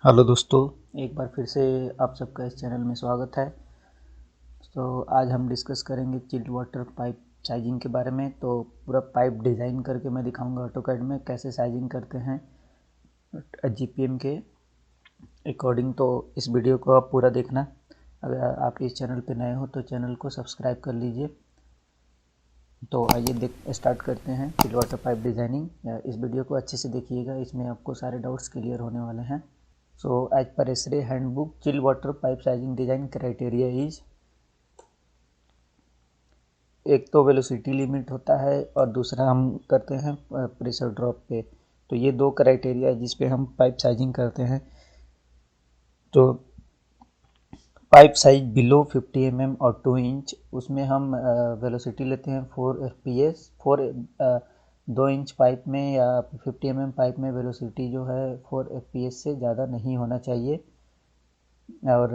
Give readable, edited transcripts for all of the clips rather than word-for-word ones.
Hello दोस्तों, एक बार फिर से आप सबका इस चैनल में स्वागत है। तो आज हम डिस्कस करेंगे चिल्ड वाटर पाइप साइजिंग के बारे में। तो पूरा पाइप डिज़ाइन करके मैं दिखाऊंगा ऑटोकैड में कैसे साइजिंग करते हैं जीपीएम के अकॉर्डिंग। तो इस वीडियो को आप पूरा देखना। अगर आप इस चैनल पे नए हो तो चैनल को सब्सक्राइब कर लीजिए। तो आइए स्टार्ट करते हैं चिल्ड वाटर पाइप डिज़ाइनिंग। इस वीडियो को अच्छे से देखिएगा, इसमें आपको सारे डाउट्स क्लियर होने वाले हैं। So as per SRA handbook, chill water pipe sizing design criteria is, एक तो वेलोसिटी लिमिट होता है और दूसरा हम करते हैं प्रेशर ड्रॉप पे। तो ये दो क्राइटेरिया जिस पे हम पाइप साइजिंग करते हैं। तो पाइप साइज बिलो 50 mm और 2 इंच, उसमें हम वेलोसिटी लेते हैं 4 fps। 2 इंच पाइप में या 50 mm पाइप में वेलोसिटी जो है 4 fps से ज़्यादा नहीं होना चाहिए। और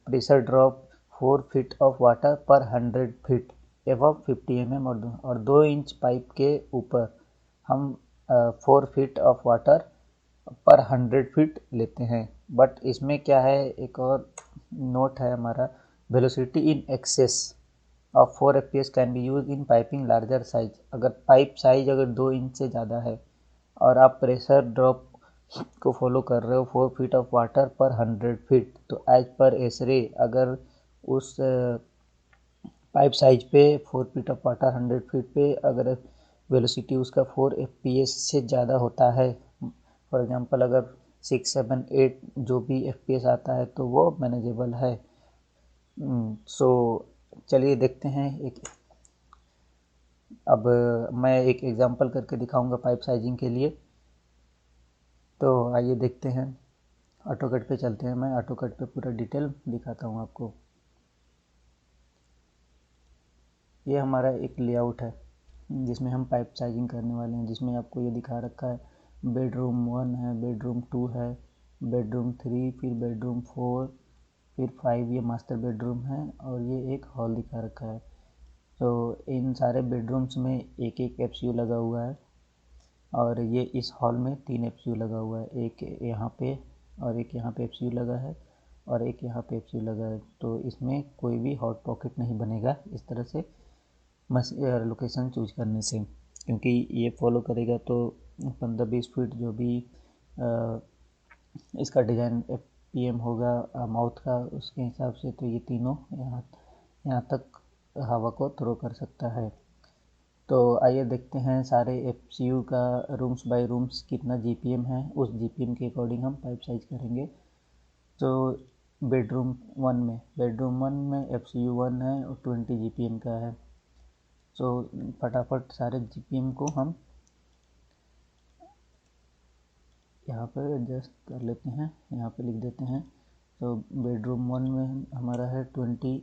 pressure drop 4 feet of water पर 100 फीट एवं 50 mm। और 2 इंच पाइप के ऊपर हम 4 फीट ऑफ वाटर पर 100 फीट लेते हैं। बट इसमें क्या है, एक और नोट है हमारा, velocity in excess of 4 fps can be use in piping larger size. अगर पाइप साइज अगर 2 इंच से ज़्यादा है और आप प्रेशर ड्रॉप को फॉलो कर रहे हो 4 फीट ऑफ वाटर पर 100 फीट, तो एज पर एसरे अगर उस पाइप साइज पे 4 फीट ऑफ वाटर 100 फीट पे अगर वेलोसिटी उसका 4 fps से ज़्यादा होता है, फॉर एग्जांपल अगर 6, 7, 8 जो भी fps आता है तो वो मैनेजेबल है। सो चलिए देखते हैं अब मैं एक एग्जांपल करके दिखाऊंगा पाइप साइजिंग के लिए। तो आइए देखते हैं, ऑटोकैड पे चलते हैं। मैं ऑटोकैड पे पूरा डिटेल दिखाता हूँ आपको। ये हमारा एक लेआउट है जिसमें हम पाइप साइजिंग करने वाले हैं, जिसमें आपको ये दिखा रखा है बेडरूम 1 है, बेडरूम 2 है, बेडरूम 3, फिर बेडरूम 4, फिर 5 ये मास्टर बेडरूम है और ये एक हॉल दिखा रखा है। तो इन सारे बेडरूम्स में एक एक एफसीयू लगा हुआ है और ये इस हॉल में 3 एफसीयू लगा हुआ है, एक यहाँ पे और एक यहाँ पे एफसीयू लगा है और एक यहाँ पे एफसीयू लगा है। तो इसमें कोई भी हॉट पॉकेट नहीं बनेगा इस तरह से लोकेशन चूज करने से, क्योंकि ये फॉलो करेगा तो 15-20 फीट जो भी इसका डिज़ाइन पीएम होगा माउथ का, उसके हिसाब से तो ये तीनों यहाँ यहाँ तक हवा को थ्रो कर सकता है। तो आइए देखते हैं सारे एफसीयू का रूम्स बाय रूम्स कितना जीपीएम है, उस जीपीएम के अकॉर्डिंग हम पाइप साइज करेंगे। तो बेडरूम वन में एफसीयू 1 है और 20 जीपीएम का है। तो फटाफट सारे जीपीएम को हम यहाँ पर एडजस्ट कर लेते हैं, यहाँ पे लिख देते हैं। तो बेडरूम 1 में हमारा है 20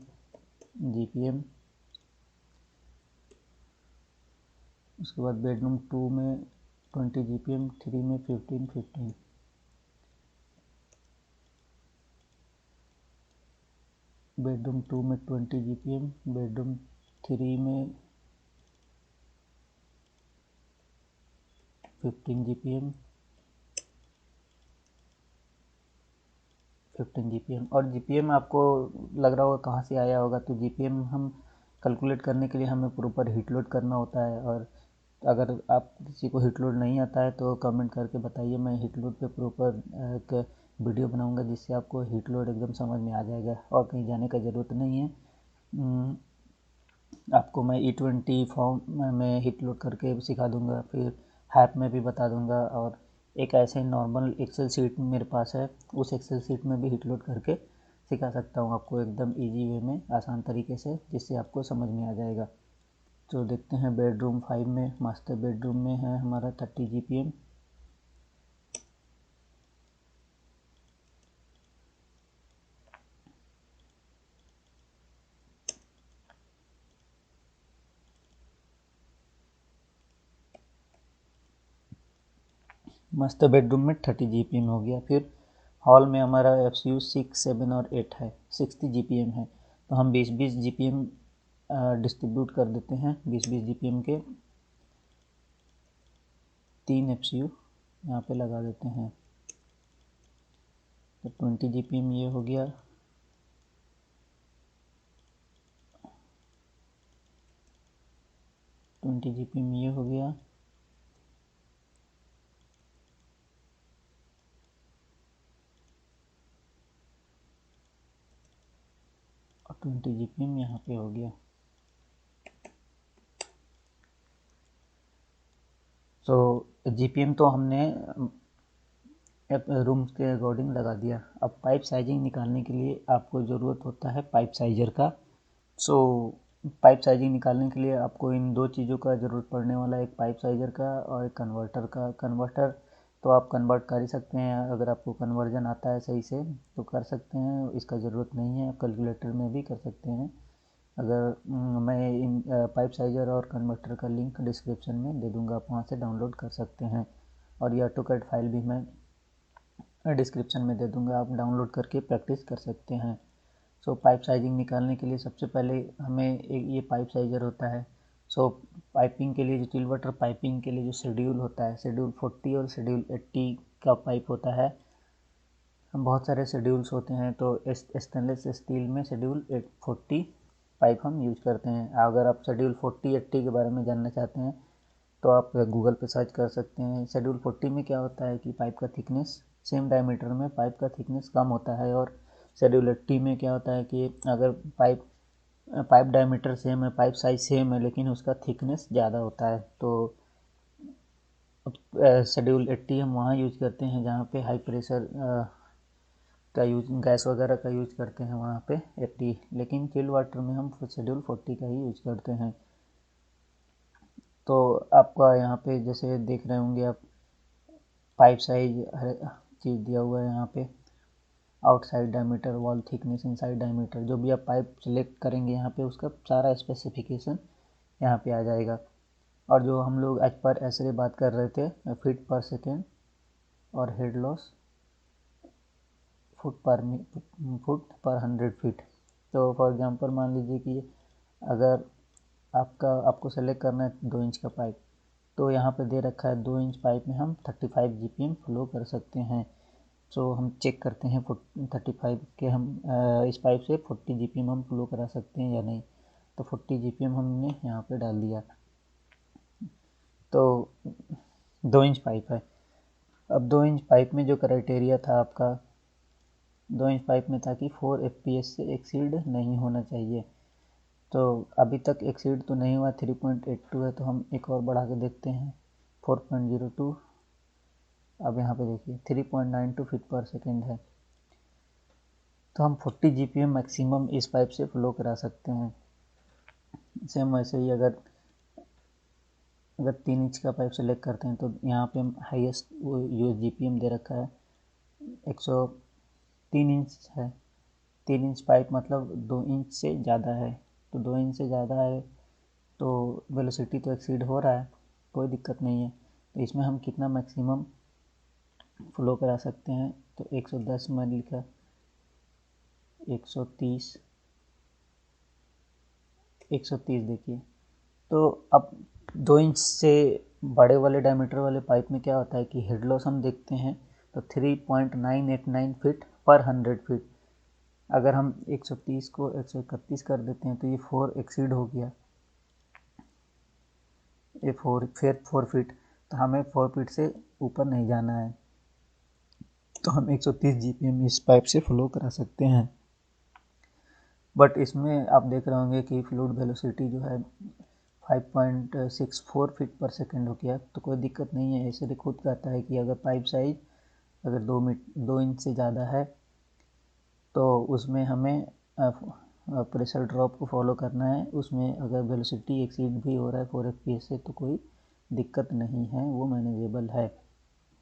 जीपीएम। उसके बाद बेडरूम 2 में 20 जीपीएम, 3 में 15। बेडरूम 2 में 20 जीपीएम, बेडरूम 3 में 15 जीपीएम, 15 जीपीएम। और जीपीएम आपको लग रहा होगा कहाँ से आया होगा, तो जीपीएम हम कैलकुलेट करने के लिए हमें प्रॉपर हीट लोड करना होता है। और अगर आप किसी को हीट लोड नहीं आता है तो कमेंट करके बताइए, मैं हीट लोड पे प्रॉपर एक वीडियो बनाऊंगा जिससे आपको हीट लोड एकदम समझ में आ जाएगा और कहीं जाने का ज़रूरत नहीं है। आपको मैं E20 फॉर्म में हीट लोड करके सिखा दूंगा, फिर हैप में भी बता दूंगा। और एक ऐसे नॉर्मल एक्सेल सीट मेरे पास है, उस एक्सेल सीट में भी हीट लोड करके सिखा सकता हूँ आपको एकदम इजी वे में, आसान तरीके से, जिससे आपको समझ में आ जाएगा। तो देखते हैं बेडरूम 5 में, मास्टर बेडरूम में है हमारा 30 जीपीएम। मास्टर बेडरूम में 30 जीपीएम हो गया। फिर हॉल में हमारा एफसीयू 6, 7 और 8 है, 60 जीपीएम है। तो हम 20-20 जीपीएम डिस्ट्रीब्यूट कर देते हैं। 20-20 जीपीएम के 3 एफसीयू यहाँ पे लगा देते हैं। तो 20 GPM ये हो गया। GPM ये हो गया। और 20 GPM यहाँ पे हो गया। तो GPM तो हमने रूम के अकॉर्डिंग लगा दिया। अब पाइप साइजिंग निकालने के लिए आपको ज़रूरत होता है पाइप साइजर का। सो पाइप साइजिंग निकालने के लिए आपको इन दो चीज़ों का ज़रूरत पड़ने वाला है, एक पाइप साइजर का और एक कन्वर्टर का। कन्वर्टर तो आप कन्वर्ट कर ही सकते हैं, अगर आपको कन्वर्जन आता है सही से तो कर सकते हैं, इसका ज़रूरत नहीं है, आप कैलकुलेटर में भी कर सकते हैं। अगर मैं इन पाइप साइजर और कन्वर्टर का लिंक डिस्क्रिप्शन में दे दूँगा, आप वहाँ से डाउनलोड कर सकते हैं। और ये ऑटोकैड फाइल भी मैं डिस्क्रिप्शन में दे दूँगा, आप डाउनलोड करके प्रैक्टिस कर सकते हैं। सो पाइप साइजिंग निकालने के लिए सबसे पहले हमें एक ये पाइप साइजर होता है। सो पाइपिंग के लिए जो चिल वाटर पाइपिंग के लिए जो शेड्यूल होता है, शेड्यूल 40 और शेड्यूल 80 का पाइप होता है। बहुत सारे शेड्यूल्स होते हैं, तो स्टेनलेस स्टील में शेड्यूल 40 पाइप हम यूज करते हैं। अगर आप शेड्यूल 40-80 के बारे में जानना चाहते हैं तो आप गूगल पे सर्च कर सकते हैं। शेड्यूल 40 में क्या होता है कि पाइप का थिकनेस सेम डायमीटर में पाइप का थिकनेस कम होता है, और शेड्यूल 80 में क्या होता है कि अगर पाइप पाइप डायमीटर सेम है, पाइप साइज सेम है, लेकिन उसका थिकनेस ज़्यादा होता है। तो शेड्यूल 80 हम वहाँ यूज करते हैं जहाँ पे हाई प्रेशर का यूज, गैस वगैरह का यूज करते हैं वहाँ पे 80, लेकिन चिल वाटर में हम शेड्यूल 40 का ही यूज करते हैं। तो आपका यहाँ पे जैसे देख रहे होंगे आप, पाइप साइज हर चीज़ दिया हुआ है यहाँ पे, outside diameter, wall thickness, inside diameter, जो भी आप पाइप सेलेक्ट करेंगे यहाँ पे उसका सारा स्पेसिफिकेशन यहाँ पे आ जाएगा। और जो हम लोग एज पर एसरे बात कर रहे थे, फीट पर सेकेंड और हेड लॉस फुट पर 100 फीट। तो फॉर एग्जांपल मान लीजिए कि अगर आपको सेलेक्ट करना है 2 इंच का पाइप, तो यहाँ पे दे रखा है 2 इंच पाइप में हम 35 GPM फ्लो कर सकते हैं। सो हम चेक करते हैं 35 के हम इस पाइप से 40 GPM हम फ्लो करा सकते हैं या नहीं। तो 40 GPM हमने यहाँ पे डाल दिया। तो 2 इंच पाइप है। अब 2 इंच पाइप में जो क्राइटेरिया था आपका, 2 इंच पाइप में था कि 4 FPS से एक्सीड नहीं होना चाहिए। तो अभी तक एक्सीड तो नहीं हुआ, 3.82 है, तो हम एक और बढ़ा के देखते हैं 4.02। अब यहाँ पे देखिए 3.92 फीट पर सेकेंड है, तो हम 40 GPM मैक्सिमम इस पाइप से फ्लो करा सकते हैं। सेम वैसे ही अगर 3 इंच का पाइप सेलेक्ट करते हैं तो यहाँ पे हम हाईएस्ट वो यूएस GPM दे रखा है 103 इंच है। 3 इंच पाइप मतलब 2 इंच से ज़्यादा है, तो 2 इंच से ज़्यादा है तो वेलोसिटी तो एक्सीड हो रहा है, कोई दिक्कत नहीं है। तो इसमें हम कितना मैक्सिमम फ्लो करा सकते हैं, तो 110 में लिखा, 130, 130 देखिए। तो अब 2 इंच से बड़े वाले डायमीटर वाले पाइप में क्या होता है कि हेड लॉस हम देखते हैं तो 3.989 फीट पर 100 फीट। अगर हम 130 को 131 कर देते हैं तो ये 4 एक्सीड हो गया, ये 4 फीट, तो हमें 4 फीट से ऊपर नहीं जाना है, तो हम 130 GPM इस पाइप से फ्लो करा सकते हैं। बट इसमें आप देख रहे होंगे कि फ्लूइड वेलोसिटी जो है 5.64 फीट पर सेकेंड हो गया, तो कोई दिक्कत नहीं है। ऐसे खुद कहता है कि अगर पाइप साइज अगर 2 इंच से ज़्यादा है तो उसमें हमें प्रेशर ड्रॉप को फॉलो करना है। उसमें अगर वेलोसिटी एक्सीड भी हो रहा है 4 FPS से तो कोई दिक्कत नहीं है, वो मैनेजेबल है।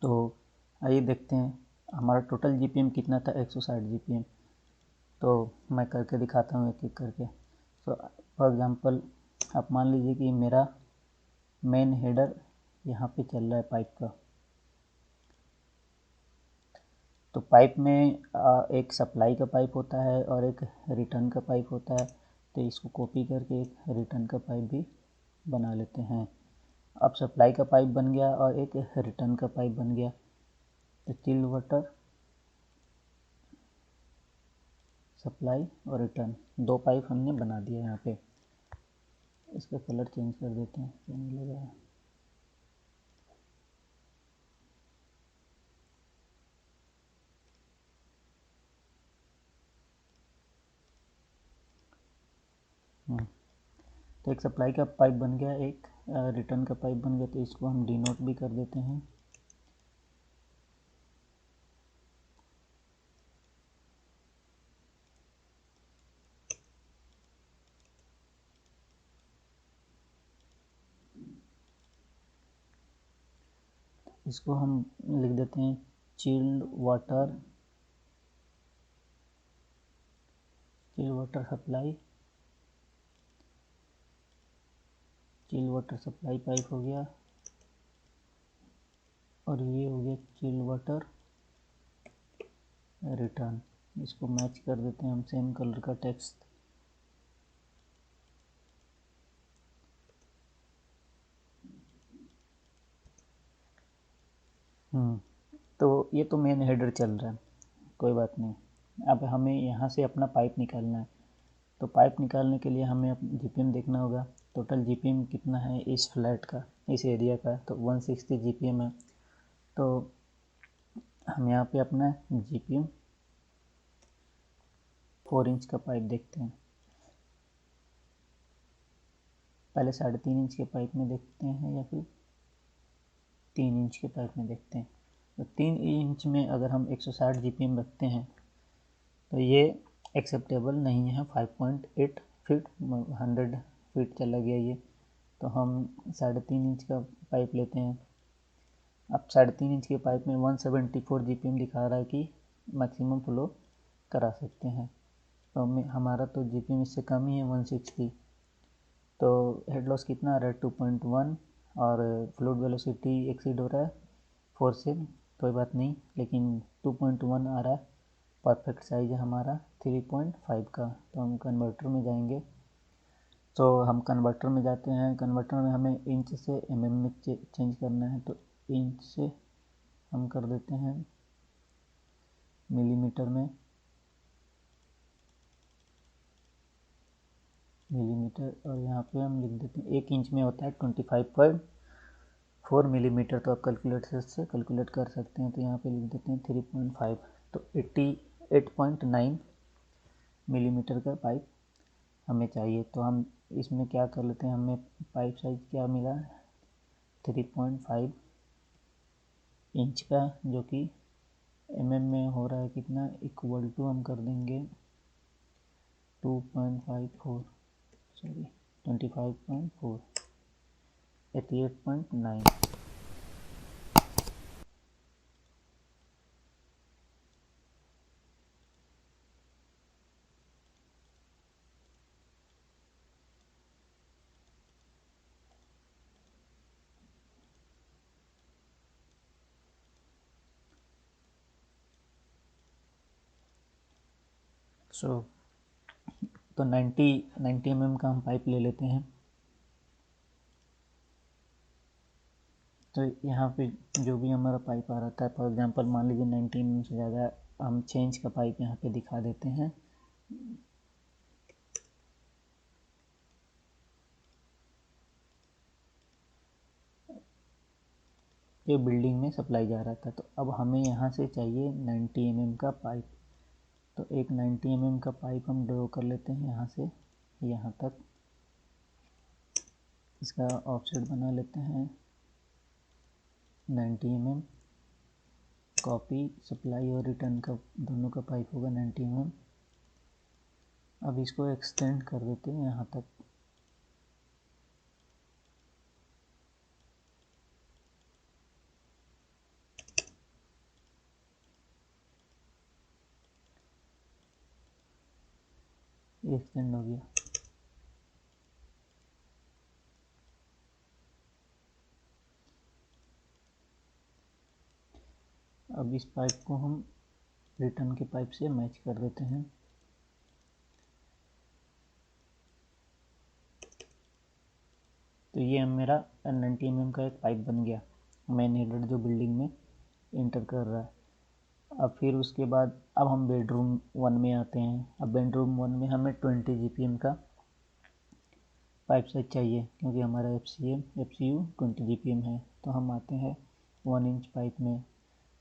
तो आइए देखते हैं हमारा टोटल GPM कितना था, 160 GPM। तो मैं करके दिखाता हूँ एक एक करके। तो फॉर एग्ज़ाम्पल आप मान लीजिए कि मेरा मेन हेडर यहाँ पे चल रहा है पाइप का, तो पाइप में एक सप्लाई का पाइप होता है और एक रिटर्न का पाइप होता है। तो इसको कॉपी करके एक रिटर्न का पाइप भी बना लेते हैं। अब सप्लाई का पाइप बन गया और एक रिटर्न का पाइप बन गया। तो चिल वाटर सप्लाई और रिटर्न, दो पाइप हमने बना दिया यहाँ पे। इसका कलर चेंज कर देते हैं, क्या मिलेगा। तो एक सप्लाई का पाइप बन गया, एक रिटर्न का पाइप बन गया, तो इसको हम डिनोट भी कर देते हैं। इसको हम लिख देते हैं chilled water supply. Chilled water supply pipe हो गया, और ये हो गया चिल्ड वाटर रिटर्न। इसको मैच कर देते हैं हम, सेम कलर का टेक्स्ट। तो ये तो मेन हेडर चल रहा है, कोई बात नहीं। अब हमें यहाँ से अपना पाइप निकालना है। तो पाइप निकालने के लिए हमें जीपीएम देखना होगा। टोटल जीपीएम कितना है इस फ्लैट का, इस एरिया का, तो 160 जीपीएम है। तो हम यहाँ पे अपना जीपीएम 4 इंच का पाइप देखते हैं। पहले 3.5 इंच के पाइप में देखते हैं या फिर 3 इंच के पाइप में देखते हैं। तो 3 इंच में अगर हम 160 जीपीएम रखते हैं तो ये एक्सेप्टेबल नहीं है। 5.8 फीट 100 फीट चला गया ये। तो हम 3.5 इंच का पाइप लेते हैं। अब 3.5 इंच के पाइप में 174 जीपीएम दिखा रहा है कि मैक्सिमम फ्लो करा सकते हैं। तो हमारा तो जीपीएम इससे कम ही है, 160। तो हेड लॉस कितना आ रहा है, 2.1, और फ्लूइड वेलोसिटी एक्सीड हो रहा है 4 से, कोई बात नहीं, लेकिन 2.1 आ रहा है। परफेक्ट साइज है हमारा 3.5 का। तो हम कन्वर्टर में जाएंगे। तो हम कन्वर्टर में जाते हैं। कन्वर्टर में हमें इंच से एमएम में चेंज करना है, तो इंच से हम कर देते हैं मिलीमीटर में, और यहाँ पे हम लिख देते हैं 1 इंच में होता है 25.4 मिलीमीटर। तो आप कैलकुलेटर से कैलकुलेट कर सकते हैं। तो यहाँ पे लिख देते हैं 3.5, तो 88.9 मिलीमीटर का पाइप हमें चाहिए। तो हम इसमें क्या कर लेते हैं, हमें पाइप साइज क्या मिला, 3.5 इंच का, जो कि एमएम में हो रहा है कितना, इक्वल टू हम कर देंगे 2.54, सॉरी 25.4, 88.9। तो 90 mm का हम पाइप ले लेते हैं। तो यहाँ पे जो भी हमारा पाइप आ रहा है, फॉर एग्जांपल मान लीजिए 90 mm से ज़्यादा, हम चेंज का पाइप यहाँ पे दिखा देते हैं। ये बिल्डिंग में सप्लाई जा रहा था। तो अब हमें यहाँ से चाहिए 90 mm का पाइप। तो एक 90 mm का पाइप हम ड्रॉ कर लेते हैं यहाँ से यहाँ तक। इसका ऑफसेट बना लेते हैं 90 mm। कॉपी सप्लाई और रिटर्न का दोनों का पाइप होगा 90 mm। अब इसको एक्सटेंड कर देते हैं यहाँ तक। ये एक्सटेंड हो गया। अब इस पाइप को हम रिटर्न के पाइप से मैच कर देते हैं। तो ये मेरा 90 mm का एक पाइप बन गया, मेन हेडर जो बिल्डिंग में इंटर कर रहा है। अब फिर उसके बाद अब हम बेडरूम 1 में आते हैं। अब बेडरूम 1 में हमें 20 GPM का पाइप साइज चाहिए, क्योंकि हमारा FCU 20 GPM है। तो हम आते हैं 1 इंच पाइप में।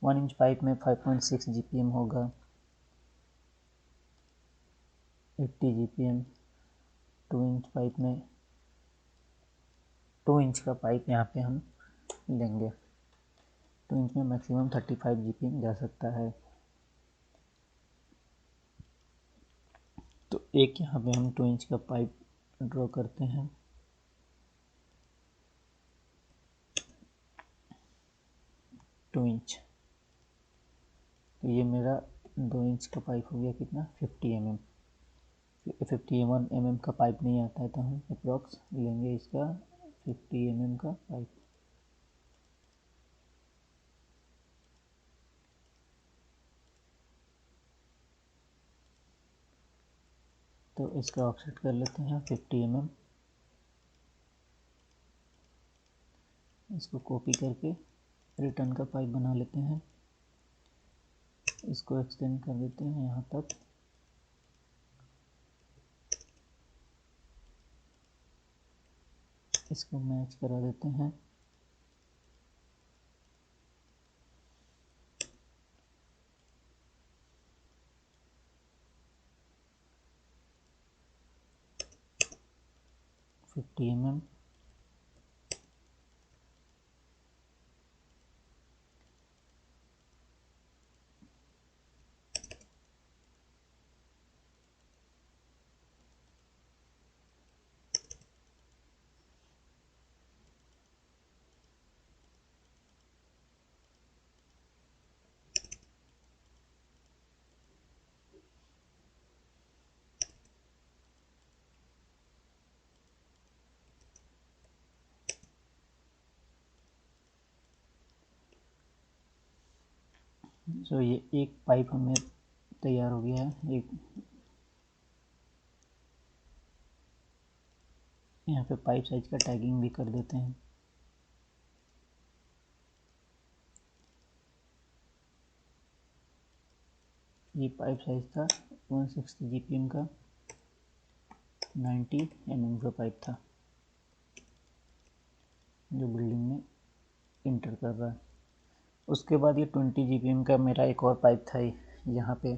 1 इंच पाइप में 5.6 GPM होगा, 80 GPM। 2 इंच पाइप में 2 इंच का पाइप यहाँ पे हम लेंगे। 2 इंच में मैक्सिमम 35 GPM जा सकता है। तो एक यहाँ पे हम 2 इंच का पाइप ड्रॉ करते हैं। टू इंच, तो ये मेरा 2 इंच का पाइप हो गया कितना, 50 mm। 51 mm का पाइप नहीं आता है, तो हम अप्रॉक्स लेंगे इसका 50 mm का पाइप। तो इसका ऑफसेट कर लेते हैं 50 mm। इसको कॉपी करके रिटर्न का पाइप बना लेते हैं। इसको एक्सटेंड कर देते हैं यहाँ तक। इसको मैच करा देते हैं। Fifty mm। तो ये एक पाइप हमें तैयार हो गया है। एक यहाँ पे पाइप साइज का टैगिंग भी कर देते हैं। ये पाइप साइज था 160 GPM का, 90 mm का पाइप था जो बिल्डिंग में इंटर कर रहा है। उसके बाद ये 20 GPM का मेरा एक और पाइप था यहाँ पे।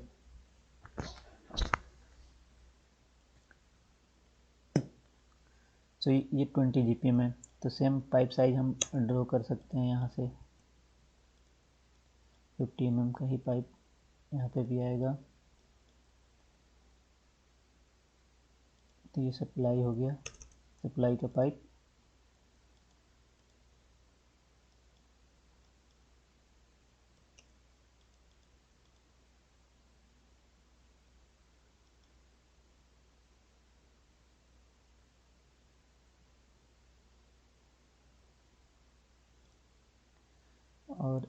तो ये 20 GPM है, तो सेम पाइप साइज हम ड्रॉ कर सकते हैं यहाँ से। 50 mm का ही पाइप यहाँ पे भी आएगा। तो ये सप्लाई हो गया, सप्लाई का पाइप। और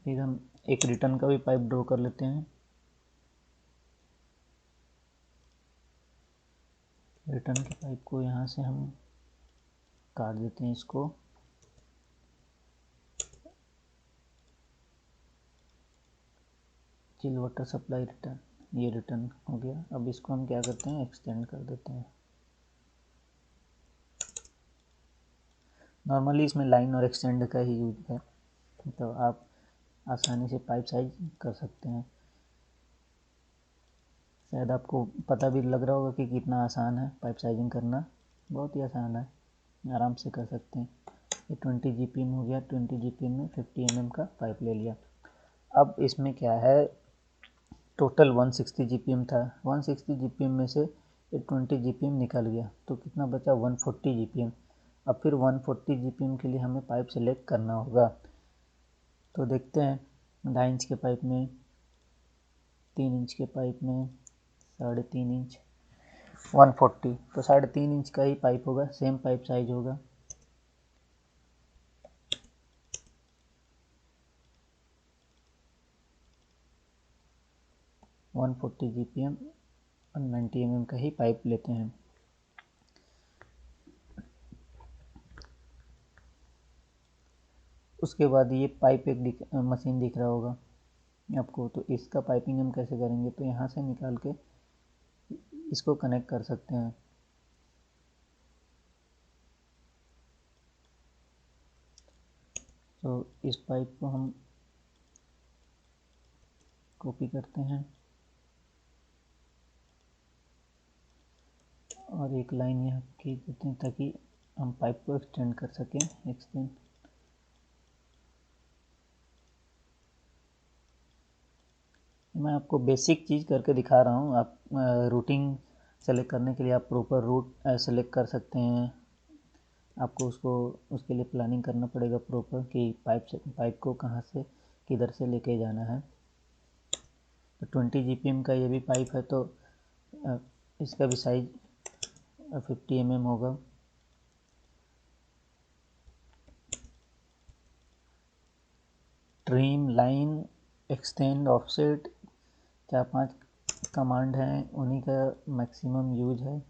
फिर हम एक रिटर्न का भी पाइप ड्रॉ कर लेते हैं। रिटर्न के पाइप को यहाँ से हम काट देते हैं इसको। चिल वाटर सप्लाई रिटर्न, ये रिटर्न हो गया। अब इसको हम क्या करते हैं, एक्सटेंड कर देते हैं। नॉर्मली इसमें लाइन और एक्सटेंड का ही यूज है, तो आप आसानी से पाइप साइज कर सकते हैं। शायद आपको पता भी लग रहा होगा कि कितना आसान है पाइप साइजिंग करना। बहुत ही आसान है, आराम से कर सकते हैं। ये 20 GPM हो गया। 20 GPM में 50 mm का पाइप ले लिया। अब इसमें क्या है, टोटल 160 GPM था। 160 GPM में से ये 20 GPM निकल गया, तो कितना बचा, 140 GPM। अब फिर 140 GPM के लिए हमें पाइप सेलेक्ट करना होगा। तो देखते हैं, 2.5 इंच के पाइप में, 3 इंच के पाइप में, 3.5 इंच, 140। तो 3.5 इंच का ही पाइप होगा, सेम पाइप साइज होगा। वन 40 GPM और 90 mm का ही पाइप लेते हैं। उसके बाद ये पाइप एक मशीन दिख रहा होगा, आपको। तो इसका पाइपिंग हम कैसे करेंगे, तो यहाँ से निकाल के इसको कनेक्ट कर सकते हैं। तो इस पाइप को हम कॉपी करते हैं और एक लाइन यहाँ खींच देते हैं ताकि हम पाइप को एक्सटेंड कर सकें। एक्सटेंड मैं आपको बेसिक चीज़ करके दिखा रहा हूँ। आप रूटिंग सेलेक्ट करने के लिए आप प्रॉपर रूट सेलेक्ट कर सकते हैं। आपको उसको उसके लिए प्लानिंग करना पड़ेगा प्रॉपर कि पाइप को कहाँ से किधर से लेके जाना है। तो 20 GPM का ये भी पाइप है, तो इसका भी साइज 50 mm होगा। Trim, line, extend, offset, 4-5 command हैं, उन्हीं का मैक्सिमम यूज है।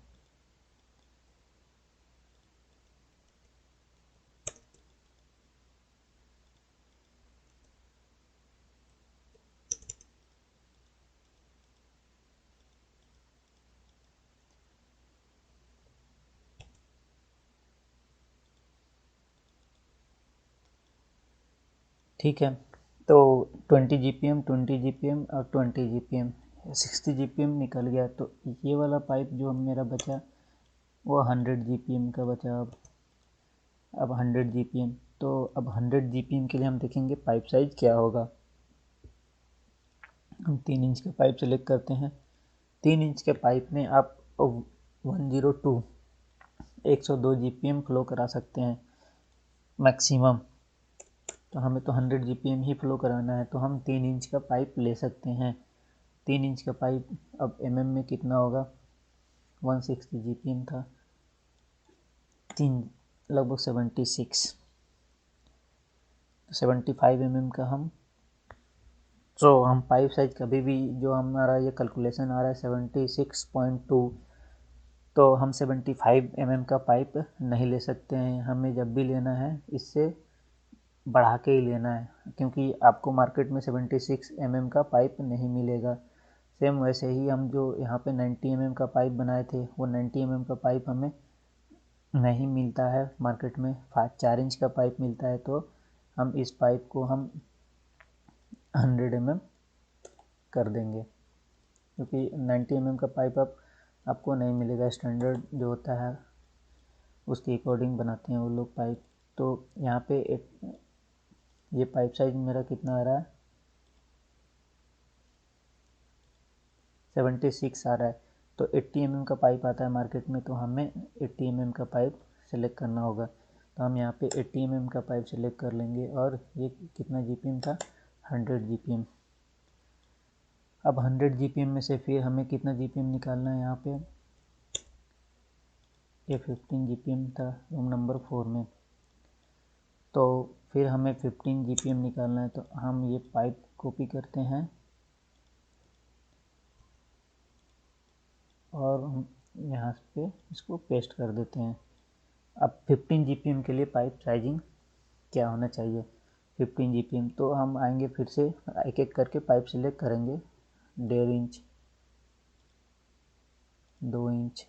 ठीक है, तो 20 GPM, 20 GPM और 20 GPM, 60 GPM निकल गया। तो ये वाला पाइप जो मेरा बचा वो 100 GPM का बचा। अब 100 GPM, तो अब 100 GPM के लिए हम देखेंगे पाइप साइज क्या होगा। हम 3 इंच का पाइप सेलेक्ट करते हैं। 3 इंच के पाइप में आप 102 102 GPM फ्लो करा सकते हैं मैक्सिमम। तो हमें तो 100 GPM ही फ्लो कराना है, तो हम 3 इंच का पाइप ले सकते हैं। 3 इंच का पाइप अब में कितना होगा, 160 GPM था, लगभग 76, तो 75 का हम। तो हम पाइप साइज कभी भी, जो हमारा ये कैलकुलेशन आ रहा है 76.2, तो हम 75 का पाइप नहीं ले सकते हैं। हमें जब भी लेना है इससे बढ़ा के ही लेना है, क्योंकि आपको मार्केट में 76 का पाइप नहीं मिलेगा। सेम वैसे ही हम जो यहाँ पे 90 का पाइप बनाए थे, वो 90 का पाइप हमें नहीं मिलता है मार्केट में। 4 इंच का पाइप मिलता है। तो हम इस पाइप को हम 100 कर देंगे, क्योंकि 90 का पाइप अब आपको नहीं मिलेगा। स्टैंडर्ड जो होता है उसके अकॉर्डिंग बनाते हैं वो लोग पाइप। तो यहाँ पे ये पाइप साइज मेरा कितना आ रहा है, 76 आ रहा है। तो 80 का पाइप आता है मार्केट में, तो हमें 80 का पाइप सेलेक्ट करना होगा। तो हम यहाँ पे 80 का पाइप सेलेक्ट कर लेंगे। और ये कितना GPM था, 100 GPM। अब 100 GPM में से फिर हमें कितना GPM निकालना है, यहाँ पे ये 15 GPM था रूम नंबर 4 में। तो फिर हमें 15 GPM निकालना है। तो हम ये पाइप कॉपी करते हैं और हम यहाँ पे इसको पेस्ट कर देते हैं। अब 15 GPM के लिए पाइप साइजिंग क्या होना चाहिए, 15 GPM। तो हम आएंगे फिर से एक एक करके पाइप सिलेक्ट करेंगे। 1.5 इंच, 2 इंच,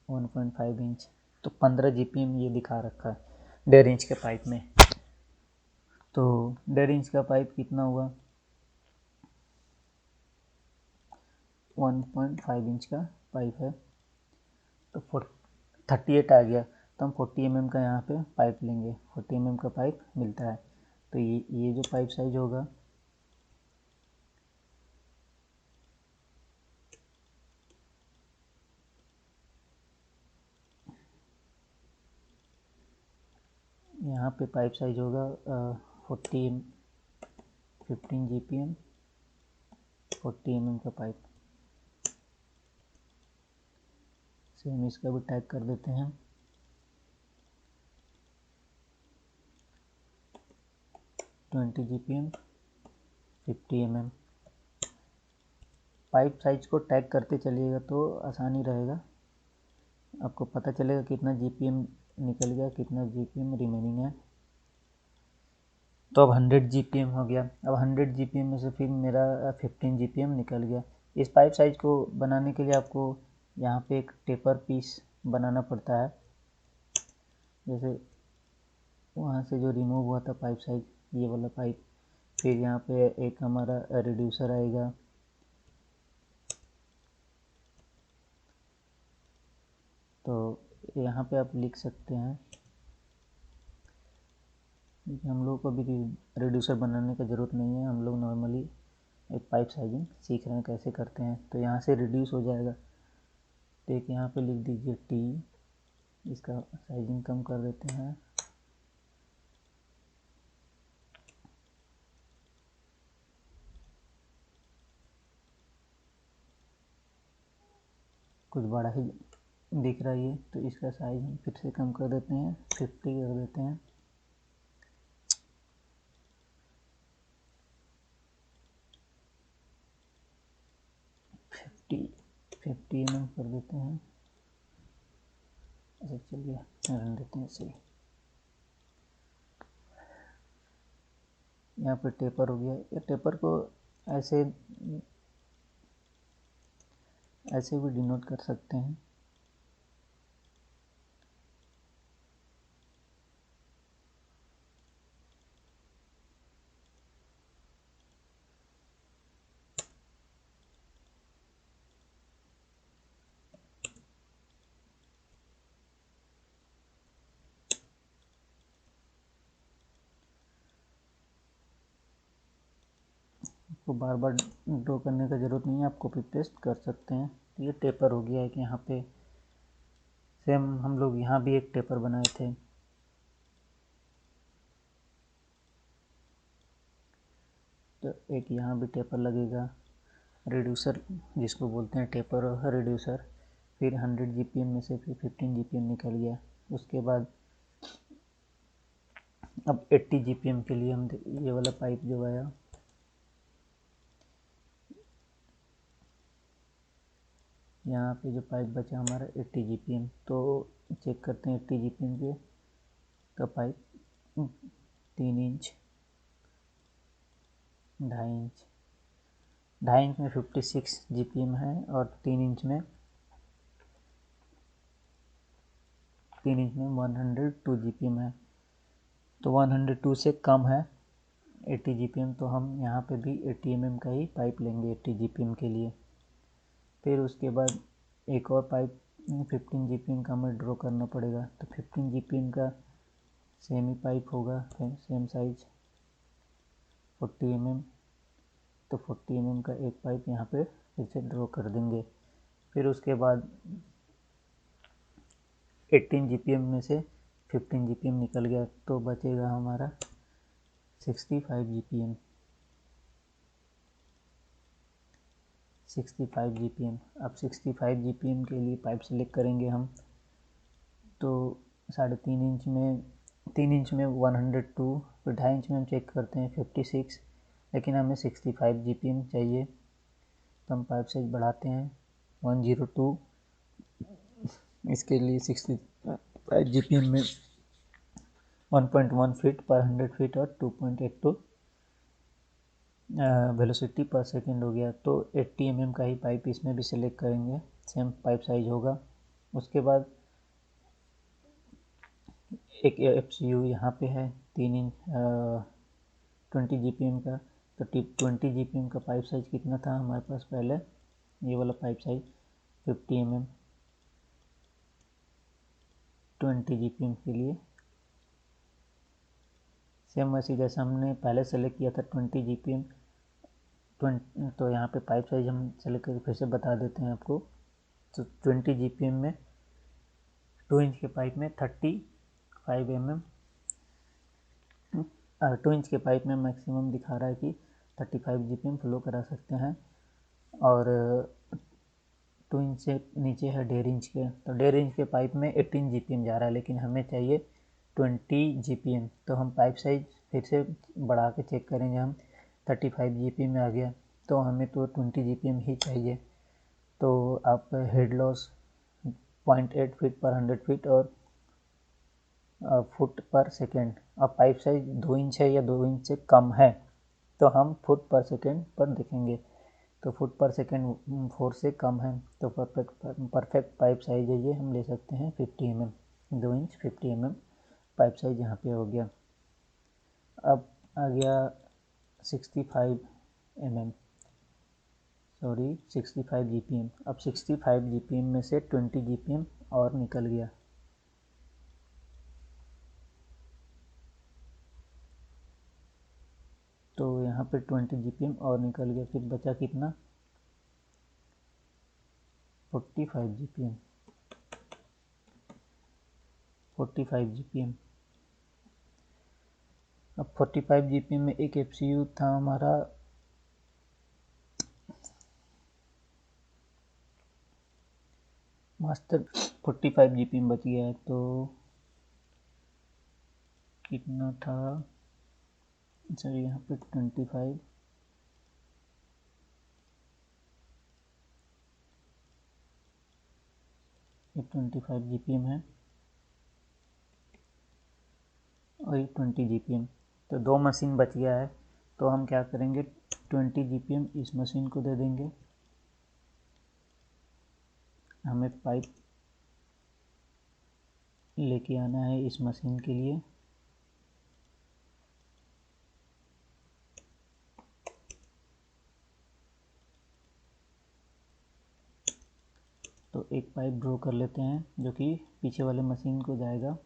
1.5 इंच। तो 15 GPM ये दिखा रखा है 1.5 इंच के पाइप में। तो 1.5 इंच का पाइप कितना हुआ, 1.5 इंच का पाइप है। तो 38 आ गया। तो हम 40 का यहाँ पे पाइप लेंगे। 40 का पाइप मिलता है। तो ये जो पाइप साइज होगा, यहाँ पे पाइप साइज होगा 40 15 GPM, 40 का पाइप। सेम इसका भी टाइप कर देते हैं। ट्वेंटी GPM, 50 पाइप साइज को टैग करते चलिएगा तो आसानी रहेगा। आपको पता चलेगा कितना GPM निकल गया, कितना GPM रिमेनिंग है। तो अब 100 GPM हो गया। अब 100 GPM में से फिर मेरा 15 GPM निकल गया। इस पाइप साइज को बनाने के लिए आपको यहाँ पे एक टेपर पीस बनाना पड़ता है। जैसे वहाँ से जो रिमूव हुआ था पाइप साइज, ये वाला पाइप, फिर यहाँ पे एक हमारा रिड्यूसर आएगा, तो यहाँ पे आप लिख सकते हैं। हम लोग को अभी रिड्यूसर बनाने की ज़रूरत नहीं है, हम लोग नॉर्मली एक पाइप साइजिंग सीख रहे हैं कैसे करते हैं। तो यहाँ से रिड्यूस हो जाएगा, तो एक यहाँ पे लिख दीजिए टी, इसका साइजिंग कम कर देते हैं। कुछ बड़ा ही दिख रहा है ये, तो इसका साइज हम फिर से कम कर देते हैं, 50 कर देते हैं। फिफ्टी mm कर देते हैं। अच्छा चलिए रन देते हैं इसे। यहाँ पे टेपर हो गया। ये टेपर को ऐसे भी डिनोट कर सकते हैं। आपको बार बार ड्रॉ करने का ज़रूरत नहीं है, आप कॉपी पेस्ट कर सकते हैं। तो ये टेपर हो गया है कि यहाँ पे सेम हम लोग यहाँ भी एक टेपर बनाए थे। तो एक यहाँ भी टेपर लगेगा, रिड्यूसर जिसको बोलते हैं टेपर और रिड्यूसर। फिर 100 GPM में से फिर 15 GPM निकल गया। उसके बाद अब 80 GPM के लिए हम ये वाला पाइप जो आया, यहाँ पे जो पाइप बचा हमारा 80 GPM, तो चेक करते हैं 80 GPM के का पाइप 3 इंच, 2.5 इंच में 56 GPM है, और 3 इंच में 102 GPM है। तो 102 से कम है 80 GPM, तो हम यहाँ पे भी 80 mm का ही पाइप लेंगे 80 GPM के लिए। फिर उसके बाद एक और पाइप 15 GPM का हमें ड्रॉ करना पड़ेगा। तो 15 GPM का सेम ही पाइप होगा, सेम साइज 40 mm। तो 40 mm का एक पाइप यहाँ पे फिर से ड्रॉ कर देंगे। फिर उसके बाद 18 GPM में से 15 GPM निकल गया, तो बचेगा हमारा 65 GPM। 65 GPM। अब 65 GPM के लिए पाइप सेलेक्ट करेंगे हम। तो 3.5 इंच में 3 इंच में 102, फिर 2.5 इंच में हम चेक करते हैं 56, लेकिन हमें 65 GPM चाहिए। तो हम पाइप साइज बढ़ाते हैं 102। इसके लिए 65 GPM में 1.1 फीट पर 100 फीट और 2.82 वेलोसिटी पर सेकेंड हो गया। तो 80 mm का ही पाइप इसमें भी सिलेक्ट करेंगे, सेम पाइप साइज होगा। उसके बाद एक FCU यहाँ पे है 3 इंच 20 GPM का। तो 20 GPM का पाइप साइज कितना था हमारे पास पहले, ये वाला पाइप साइज 50 mm 20 GPM के लिए। सेम वैसे जैसा हमने पहले सेलेक्ट किया था 20 GPM, तो यहाँ पे पाइप साइज हम सेलेक्ट करके फिर से बता देते हैं आपको। तो 20 GPM में 2 इंच के पाइप में 35 mm, 2 इंच के पाइप में मैक्सिमम दिखा रहा है कि 35 GPM फ्लो करा सकते हैं। और 2 इंच से नीचे है 1.5 इंच के, तो 1.5 इंच के पाइप में 18 GPM जा रहा है, लेकिन हमें चाहिए 20 GPM। तो हम पाइप साइज फिर से बढ़ा के चेक करेंगे, हम 35 GPM में आ गया, तो हमें तो 20 GPM ही चाहिए। तो आप हेड लॉस 0.8 फीट पर 100 फीट और फुट पर सेकेंड। अब पाइप साइज 2 इंच है या 2 इंच से कम है तो हम फुट पर सेकेंड पर देखेंगे। तो फुट पर सेकेंड 4 से कम है तो परफेक्ट पाइप साइज है ये, हम ले सकते हैं 50 mm। 2 inch 50 mm pipe size यहाँ पे हो गया। अब आ गया 65 mm, सॉरी 65 GPM। अब 65 GPM में से 20 GPM और निकल गया। तो यहाँ पे 20 GPM और निकल गया, फिर बचा कितना 45 GPM। 45 GPM। अब 45 GPM में एक FCU था हमारा मास्टर। 45 GPM बच गया है तो कितना था सर, यहाँ पे 25, ये 25 GPM है और ये 20 GPM। तो 2 मशीन बच गया है। तो हम क्या करेंगे, 20 GPM इस मशीन को दे देंगे। हमें पाइप लेके आना है इस मशीन के लिए। तो एक पाइप ड्रॉ कर लेते हैं जो कि पीछे वाले मशीन को जाएगा।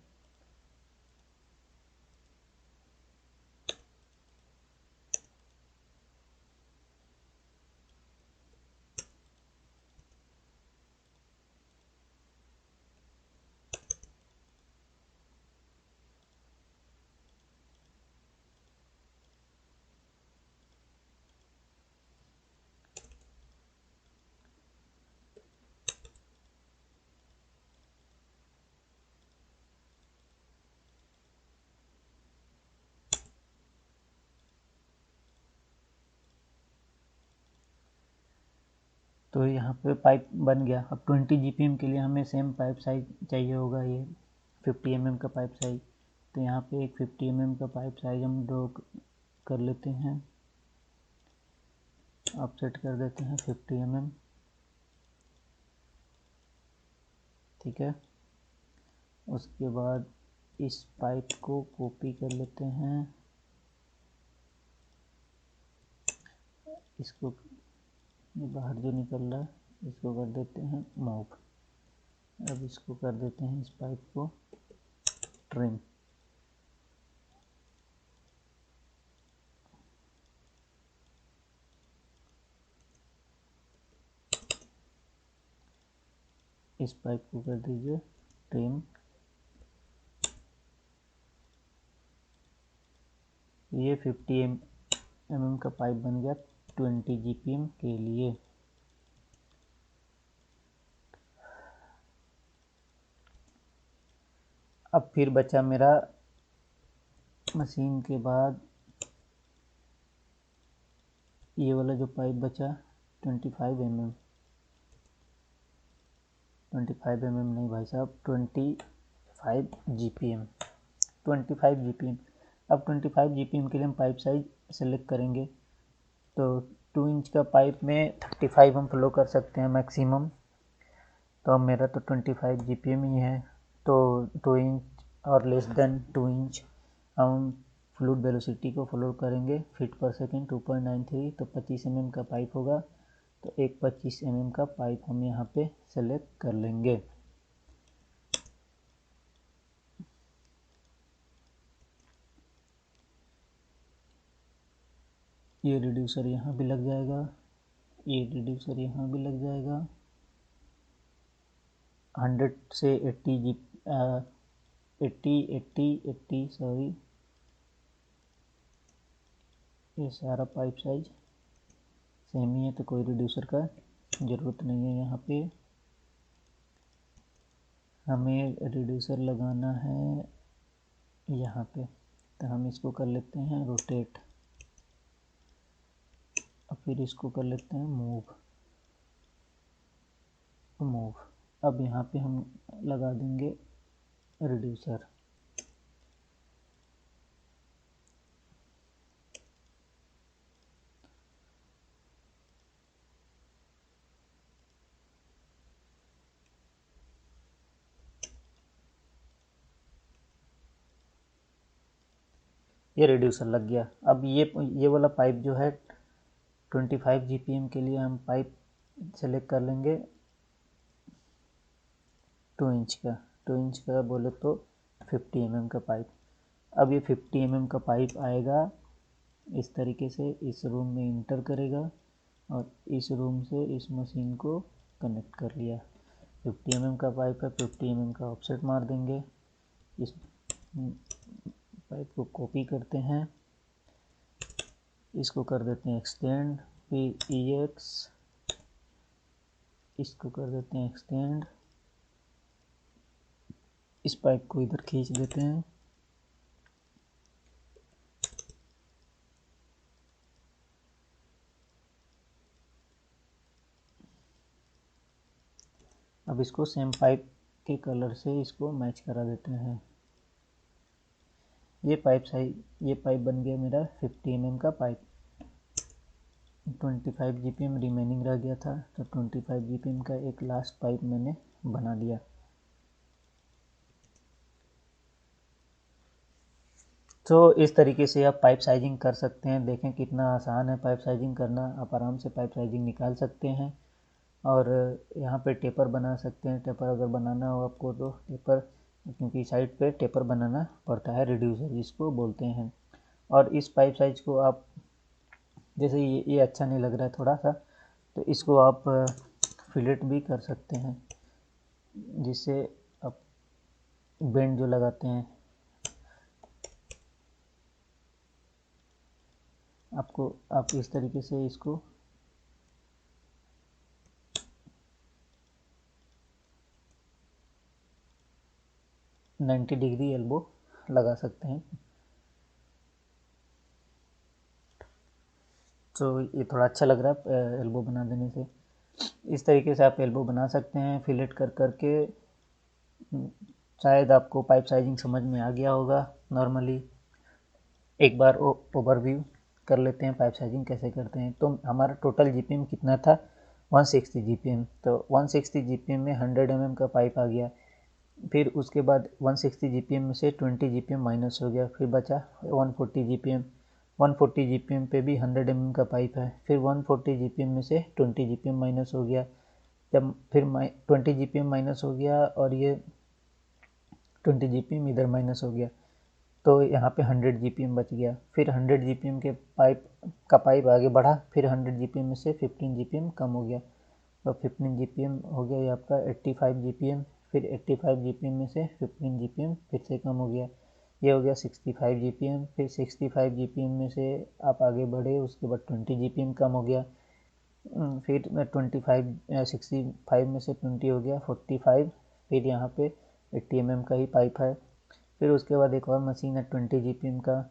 तो यहाँ पे पाइप बन गया। अब 20 GPM के लिए हमें सेम पाइप साइज चाहिए होगा, ये 50 mm का पाइप साइज। तो यहाँ पे एक 50 mm का पाइप साइज हम ड्रॉ कर लेते हैं। अब सेट कर देते हैं 50 mm, ठीक है। उसके बाद इस पाइप को कॉपी कर लेते हैं, इसको बाहर जो निकल रहा है इसको कर देते हैं मूव। अब इसको कर देते हैं इस पाइप को ट्रिम। इस पाइप को कर दीजिए ट्रिम। ये 50 mm का पाइप बन गया 20 GPM के लिए। अब फिर बचा मेरा मशीन के बाद ये वाला जो पाइप बचा 25 mm, 25 mm नहीं भाई साहब, 25 GPM। 25 GPM। अब 25 GPM के लिए हम पाइप साइज सेलेक्ट करेंगे। तो 2 इंच का पाइप में 35 हम फ्लो कर सकते हैं मैक्सिमम। तो अब मेरा तो 25 GPM ही है, तो 2 इंच और लेस देन 2 इंच हम फ्लूइड वेलोसिटी को फ्लो करेंगे फीट पर सेकेंड 2.93। तो 25 mm का पाइप होगा, तो एक 25 mm का पाइप हम यहाँ पे सेलेक्ट कर लेंगे। ये रिड्यूसर यहाँ भी लग जाएगा, ये रिड्यूसर यहाँ भी लग जाएगा। 100 से 80 सॉरी, ये सारा पाइप साइज सेम ही है तो कोई रिड्यूसर का ज़रूरत नहीं है। यहाँ पे हमें रिड्यूसर लगाना है यहाँ पे, तो हम इसको कर लेते हैं रोटेट और फिर इसको कर लेते हैं मूव। अब यहाँ पे हम लगा देंगे रिड्यूसर। ये रिड्यूसर लग गया। अब ये वाला पाइप जो है 25 GPM के लिए हम पाइप सेलेक्ट कर लेंगे 2 इंच का। 2 इंच का बोले तो 50 mm का पाइप। अब ये 50 mm का पाइप आएगा इस तरीके से, इस रूम में इंटर करेगा और इस रूम से इस मशीन को कनेक्ट कर लिया। 50 mm का पाइप है, 50 mm का ऑफसेट मार देंगे। इस पाइप को कॉपी करते हैं, इसको कर देते हैं एक्सटेंड, PEX, इसको कर देते हैं एक्सटेंड, इस पाइप को इधर खींच देते हैं। अब इसको सेम पाइप के कलर से इसको मैच करा देते हैं। ये पाइप बन गया मेरा 50 mm का पाइप। 25 GPM रिमेनिंग रह गया था, तो 25 GPM का एक लास्ट पाइप मैंने बना लिया। तो इस तरीके से आप पाइप साइजिंग कर सकते हैं। देखें कितना आसान है पाइप साइजिंग करना। आप आराम से पाइप साइजिंग निकाल सकते हैं और यहाँ पे टेपर बना सकते हैं। टेपर अगर बनाना हो आपको तो टेपर, क्योंकि साइड पे टेपर बनाना पड़ता है, रिड्यूसर जिसको बोलते हैं। और इस पाइप साइज को आप, जैसे ये अच्छा नहीं लग रहा है थोड़ा सा, तो इसको आप फिलेट भी कर सकते हैं, जिससे आप बेंड जो लगाते हैं आप इस तरीके से इसको नाइन्टी डिग्री एल्बो लगा सकते हैं। तो ये थोड़ा अच्छा लग रहा है एल्बो बना देने से। इस तरीके से आप एल्बो बना सकते हैं फिलेट कर करके। शायद आपको पाइप साइजिंग समझ में आ गया होगा। नॉर्मली एक बार ओवरव्यू कर लेते हैं पाइप साइजिंग कैसे करते हैं। तो हमारा टोटल GPM कितना था, 160 GPM। तो 160 GPM में 100 mm का पाइप आ गया। फिर उसके बाद 160 GPM में से 20 GPM माइनस हो गया, फिर बचा 140 GPM। 140 GPM पे भी 100 mm का पाइप है, फिर 140 GPM में से 20 GPM माइनस हो गया। जब फिर 20 GPM माइनस हो गया और ये 20 GPM इधर माइनस हो गया, तो यहाँ पे 100 GPM बच गया। फिर 100 GPM के पाइप आगे बढ़ा, फिर 100 GPM में से 15 GPM कम हो गया, तो 15 GPM हो गया ये आपका 85 GPM। फिर 85 GPM में से 15 GPM फिर से कम हो गया, ये हो गया 65 GPM। फिर 65 GPM में से आप आगे बढ़े, उसके बाद 20 GPM कम हो गया। फिर 65 में से 20 हो गया 45। फिर यहाँ पे 80 mm का ही पाइप है। फिर उसके बाद एक और मशीन है 20 GPM का,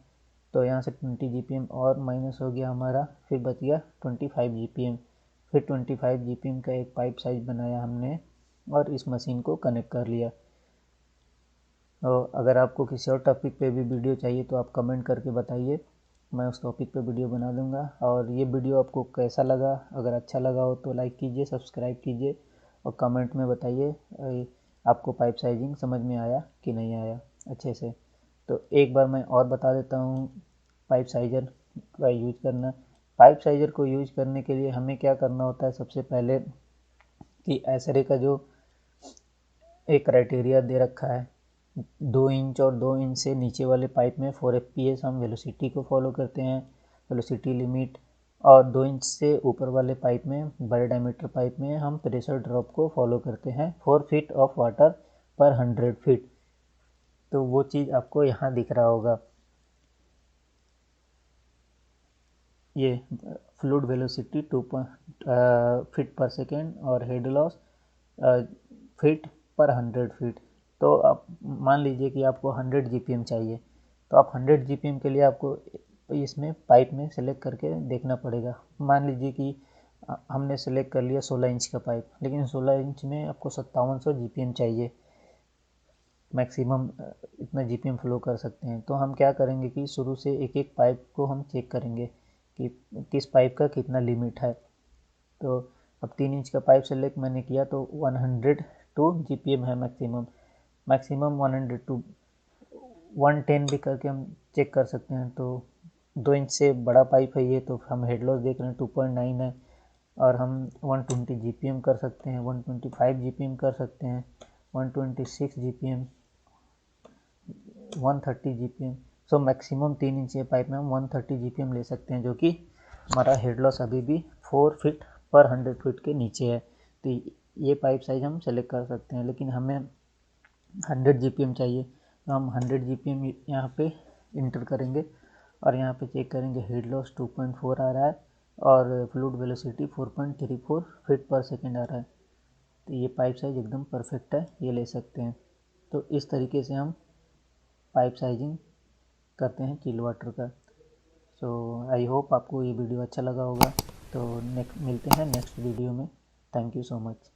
तो यहाँ से 20 GPM और माइनस हो गया हमारा, फिर बच गया 25 GPM। फिर 25 GPM का एक पाइप साइज बनाया हमने और इस मशीन को कनेक्ट कर लिया। और अगर आपको किसी और टॉपिक पे भी वीडियो चाहिए तो आप कमेंट करके बताइए, मैं उस टॉपिक पे वीडियो बना दूंगा। और ये वीडियो आपको कैसा लगा, अगर अच्छा लगा हो तो लाइक कीजिए, सब्सक्राइब कीजिए और कमेंट में बताइए आपको पाइप साइजिंग समझ में आया कि नहीं आया अच्छे से। तो एक बार मैं और बता देता हूँ पाइप साइजर का यूज करना। पाइप साइजर को यूज करने के लिए हमें क्या करना होता है, सबसे पहले कि एसरे का जो एक क्राइटेरिया दे रखा है, 2 इंच और 2 इंच से नीचे वाले पाइप में 4 FPS हम वेलोसिटी को फॉलो करते हैं, वेलोसिटी लिमिट। और 2 इंच से ऊपर वाले पाइप में, बड़े डायमीटर पाइप में हम प्रेशर ड्रॉप को फॉलो करते हैं 4 फीट ऑफ वाटर पर 100 फीट। तो वो चीज़ आपको यहाँ दिख रहा होगा, ये फ्लूइड वेलोसिटी 2 फीट पर सेकेंड और हेड लॉस फीट पर 100 फीट। तो आप मान लीजिए कि आपको 100 GPM चाहिए, तो आप 100 GPM के लिए आपको इसमें पाइप में सेलेक्ट करके देखना पड़ेगा। मान लीजिए कि हमने सेलेक्ट कर लिया 16 इंच का पाइप, लेकिन 16 इंच में आपको 5700 GPM चाहिए, मैक्सिमम इतना GPM फ्लो कर सकते हैं। तो हम क्या करेंगे कि शुरू से एक एक पाइप को हम चेक करेंगे कि किस पाइप का कितना लिमिट है। तो अब 3 इंच का पाइप सेलेक्ट मैंने किया, तो 102 GPM है मैक्सिमम। 100 टू 110 भी करके हम चेक कर सकते हैं। तो 2 इंच से बड़ा पाइप है ये, तो हम हेड लॉस देख रहे हैं 2.9 है, और हम 120 GPM कर सकते हैं, 125 GPM कर सकते हैं, 126 GPM, 130 GPM। So maximum 3 inch के पाइप में हम 130 GPM ले सकते हैं, जो कि हमारा हेड लॉस अभी भी 4 फीट पर 100 फीट के नीचे है। तो ये पाइप साइज हम सेलेक्ट कर सकते हैं। लेकिन हमें 100 GPM चाहिए, तो हम 100 GPM यहाँ पे इंटर करेंगे और यहाँ पे चेक करेंगे हेड लॉस 2.4 आ रहा है और फ्लूइड वेलोसिटी 4.34 फीट पर सेकेंड आ रहा है। तो ये पाइप साइज एकदम परफेक्ट है, ये ले सकते हैं। तो इस तरीके से हम पाइप साइजिंग करते हैं चिल वाटर का। सो आई होप आपको ये वीडियो अच्छा लगा होगा। तो नेक्स्ट मिलते हैं नेक्स्ट वीडियो में। Thank you so much.